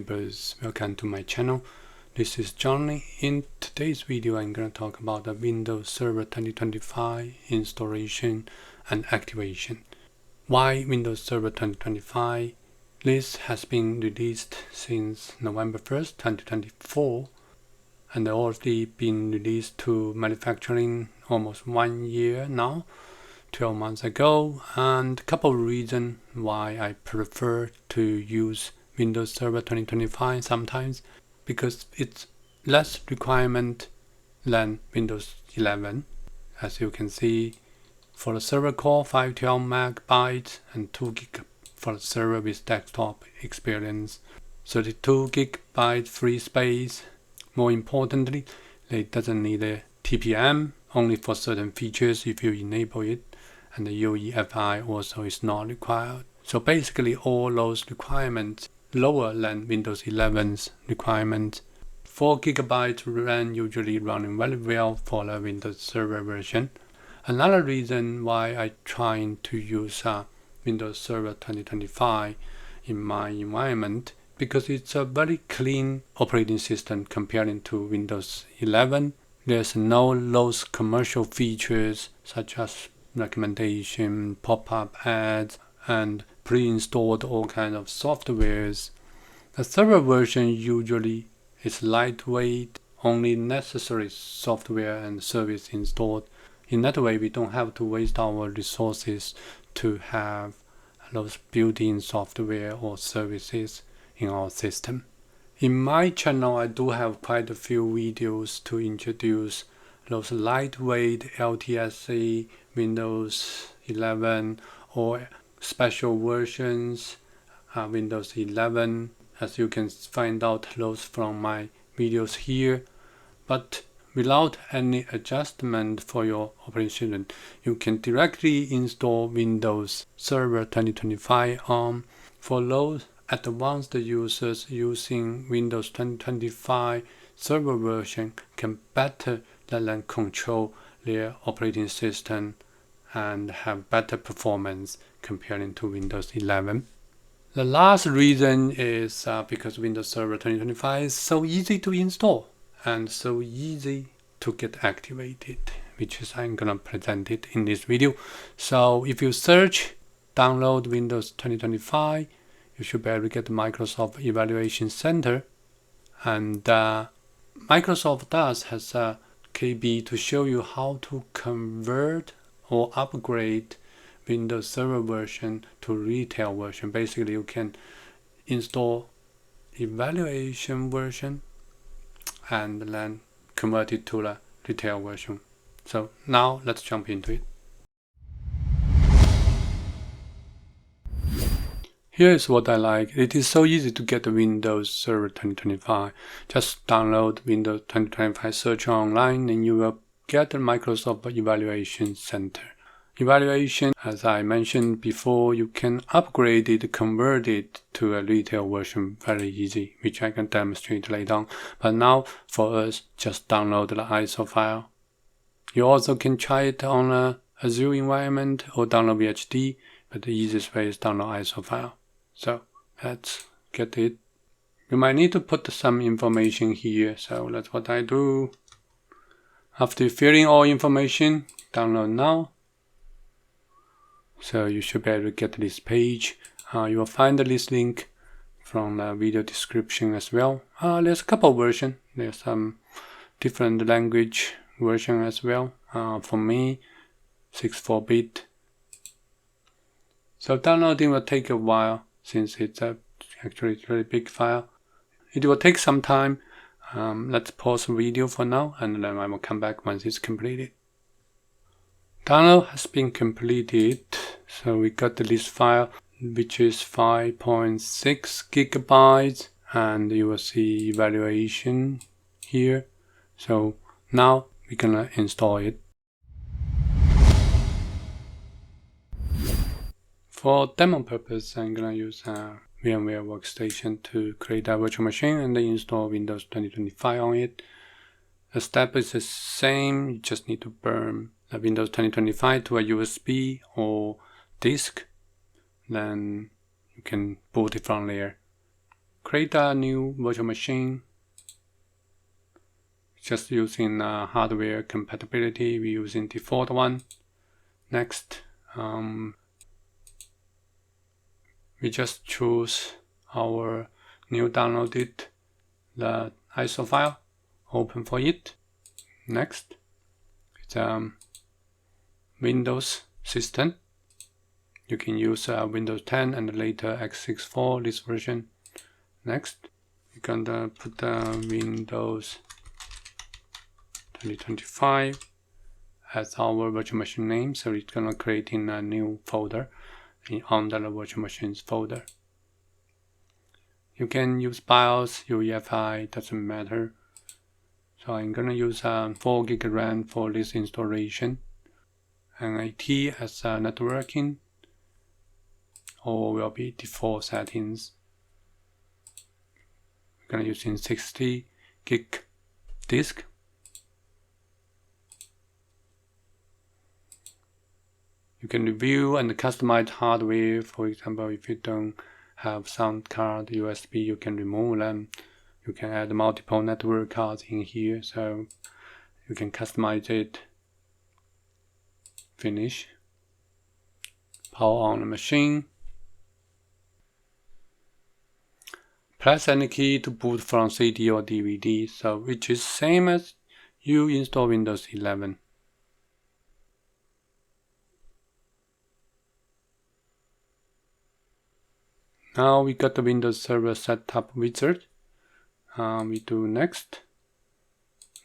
YouTubers, welcome to my channel. This is Johnny. In today's video I'm going to talk about the Windows Server 2025 installation and activation. Why Windows Server 2025? This has been released since November 1st, 2024 and already been released to manufacturing almost 1 year now, 12 months ago, and a couple of reasons why I prefer to use Windows Server 2025 sometimes, because it's less requirement than Windows 11. As you can see, for the server core, 512 MB and 2 GB for the server with desktop experience, 32 GB free space. More importantly, it doesn't need a TPM, only for certain features if you enable it, and the UEFI also is not required. So basically all those requirements lower than Windows 11's requirements. 4 GB RAM usually running very well for the Windows Server version. Another reason why I trying to use Windows Server 2025 in my environment, because it's a very clean operating system comparing to Windows 11. There's no those commercial features such as recommendation, pop-up ads, and pre-installed all kinds of softwares. The server version usually is lightweight, only necessary software and service installed. In that way, we don't have to waste our resources to have those built-in software or services in our system. In my channel, I do have quite a few videos to introduce those lightweight LTSA, Windows 11 or special versions, Windows 11. As you can find out those from my videos here. But without any adjustment for your operating system, you can directly install Windows Server 2025 on. For those advanced users using Windows 2025 server version can better than control their operating system and have better performance comparing to Windows 11. The last reason is because Windows Server 2025 is so easy to install and so easy to get activated, which is I'm gonna present it in this video. So if you search download Windows 2025, you should be able to get the Microsoft Evaluation Center, and Microsoft has a KB to show you how to convert or upgrade Windows Server version to retail version. Basically, you can install evaluation version and then convert it to the retail version. So now let's jump into it. Here is what I like. It is so easy to get the Windows Server 2025. Just download Windows 2025, search online, and you will get the Microsoft Evaluation Center. Evaluation, as I mentioned before, you can upgrade it, convert it to a retail version very easy, which I can demonstrate later on. But now for us, just download the ISO file. You also can try it on a Azure environment or download VHD, but the easiest way is download ISO file. So let's get it. You might need to put some information here, so that's what I do. After filling all information, download now. So you should be able to get this page. You will find this link from the video description as well. There's a couple versions. There's some different language version as well. For me, 64-bit. So downloading will take a while since it's actually a really big file. It will take some time. Let's pause the video for now, and then I will come back once it's completed. Download has been completed, so we got the list file, which is 5.6 GB, and you will see evaluation here. So now we're gonna install it. For demo purpose, I'm gonna use a VMware workstation to create a virtual machine and then install Windows 2025 on it. The step is the same, you just need to burn the Windows 2025 to a USB or disk, then you can boot it from there. create a new virtual machine. Just using hardware compatibility, we're using default one. Next, we just choose our new downloaded the ISO file, open for it. Next, it's Windows system. You can use Windows 10 and later x64, this version. Next, you're gonna put Windows 2025 as our virtual machine name, so it's gonna create in a new folder under the virtual machines folder. You can use BIOS, UEFI, doesn't matter. So I'm gonna use 4 GB RAM for this installation. NAT as networking, or will be default settings. We're gonna use 60 GB disk. You can review and customize hardware. For example, if you don't have sound card, USB, you can remove them. You can add multiple network cards in here, so you can customize it. Finish. Power on the machine. Press any key to boot from CD or DVD, so which is same as you install Windows 11. Now we got the Windows Server setup wizard. We do next.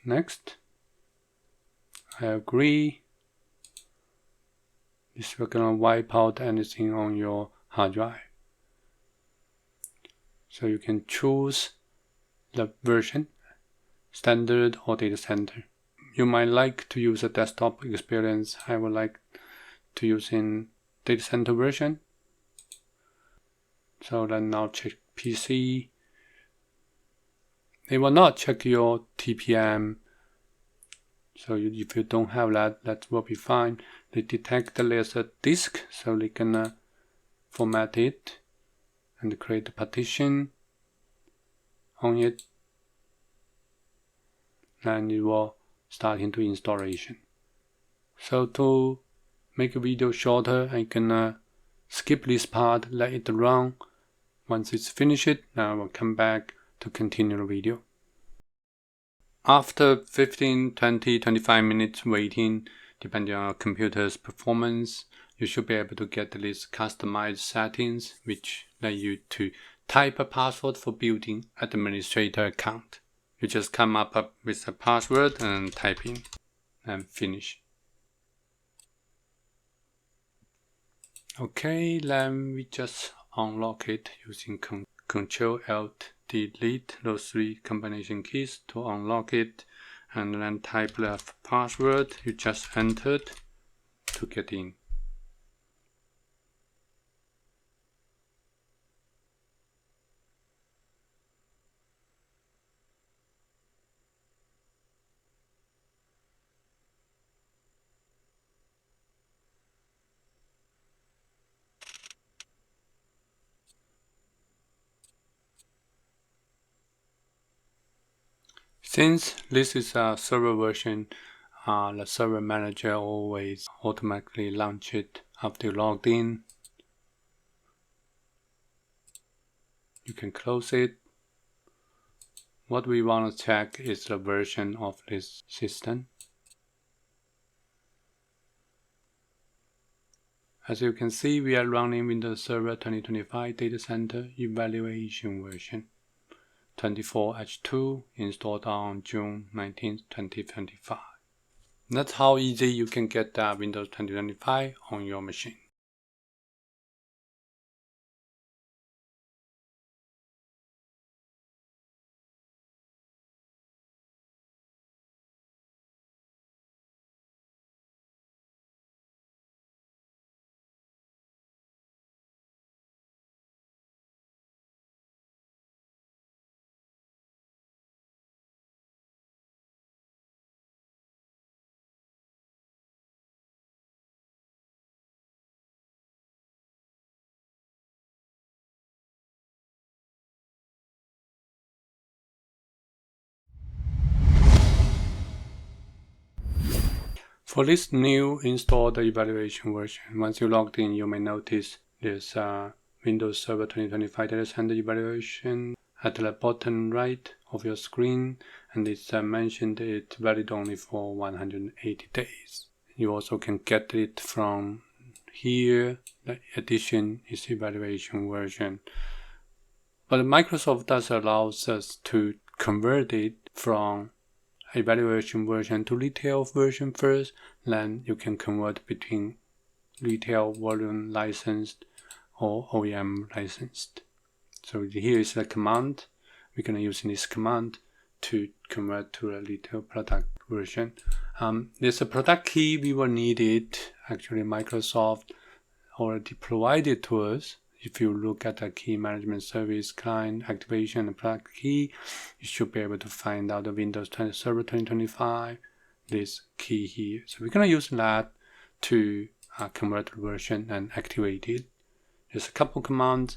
Next. I agree. This will gonna wipe out anything on your hard drive. So you can choose the version, standard or data center. You might like to use a desktop experience. I would like to use in data center version. So then now check PC. They will not check your TPM. So if you don't have that, that will be fine. They detect that there's a disk, so they can format it and create a partition on it. And it will start into installation. So to make a video shorter, I can skip this part, let it run. Once it's finished, now I will come back to continue the video. After 15, 20, 25 minutes waiting, depending on your computer's performance, you should be able to get these customized settings, which let you to type a password for building administrator account. You just come up with a password and type in and finish. Okay, then we just unlock it using Ctrl-Alt-Delete, those 3 combination keys to unlock it, and then type the password you just entered to get in. Since this is a server version, the server manager always automatically launch it after you logged in. You can close it. What we want to check is the version of this system. As you can see, we are running Windows Server 2025 Data Center Evaluation version 24H2 installed on June 19, 2025. That's how easy you can get Windows 2025 on your machine. For this new installed evaluation version, once you logged in, you may notice there's Windows Server 2025 Data Center evaluation at the bottom right of your screen, and it's mentioned it's valid only for 180 days. You also can get it from here. The edition is evaluation version. But Microsoft does allow us to convert it from evaluation version to retail version first, then you can convert between retail volume licensed or OEM licensed. So here is the command. We're going to use this command to convert to a retail product version. There's a product key we will need it. Actually, Microsoft already provided to us. If you look at the key management service client activation and product key, you should be able to find out the Windows Server 2025, this key here. So we're going to use that to convert the version and activate it. There's a couple commands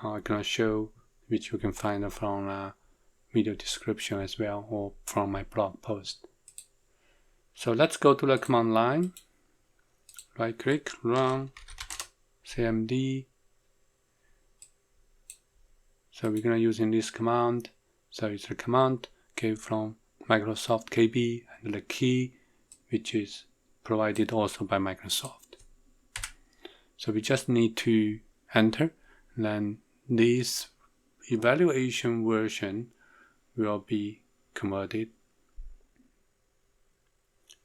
I'm going to show, which you can find from video description as well, or from my blog post. So let's go to the command line. Right click, run, cmd. So we're going to use in this command. So it's a command came from Microsoft KB and the key, which is provided also by Microsoft. So we just need to enter, then this evaluation version will be converted.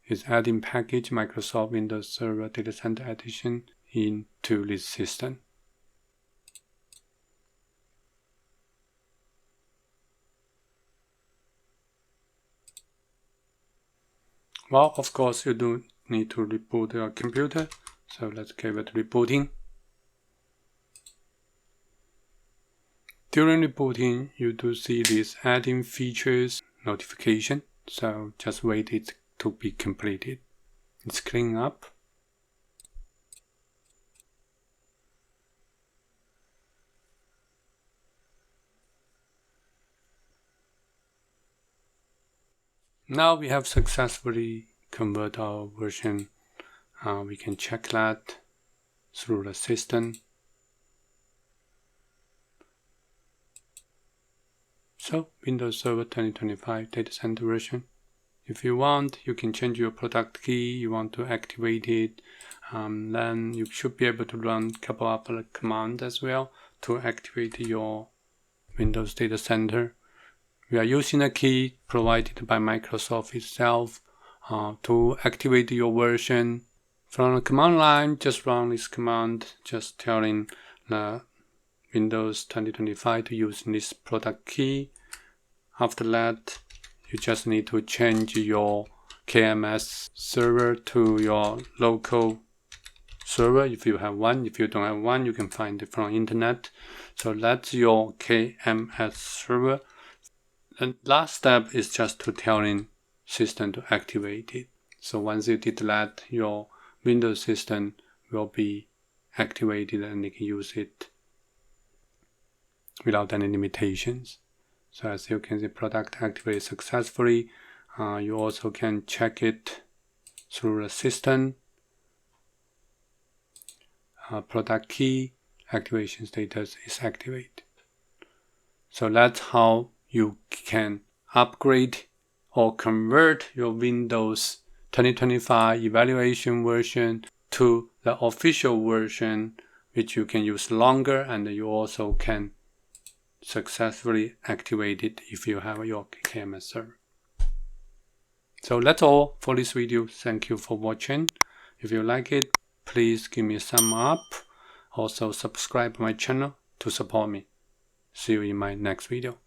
It's adding package Microsoft Windows Server Data Center Edition into this system. Well, of course, you do need to reboot your computer. So let's give it rebooting. During rebooting, you do see this adding features notification. So just wait it to be completed. It's cleaning up. Now we have successfully converted our version. We can check that through the system. So Windows Server 2025 Data Center version. If you want, you can change your product key. You want to activate it. Then you should be able to run a couple of other commands as well to activate your Windows Data Center. We are using a key provided by Microsoft itself to activate your version. From the command line, just run this command, just telling the Windows 2025 to use this product key. After that, you just need to change your KMS server to your local server if you have one. If you don't have one, you can find it from internet. So that's your KMS server. And last step is just to telling system to activate it. So once you did that, your Windows system will be activated and you can use it without any limitations. So as you can see, product activated successfully. You also can check it through the system. Product key activation status is activated. So that's how you can upgrade or convert your Windows 2025 evaluation version to the official version, which you can use longer, and you also can successfully activate it if you have your KMS server. So that's all for this video. Thank you for watching. If you like it, please give me a thumb up. Also subscribe to my channel to support me. See you in my next video.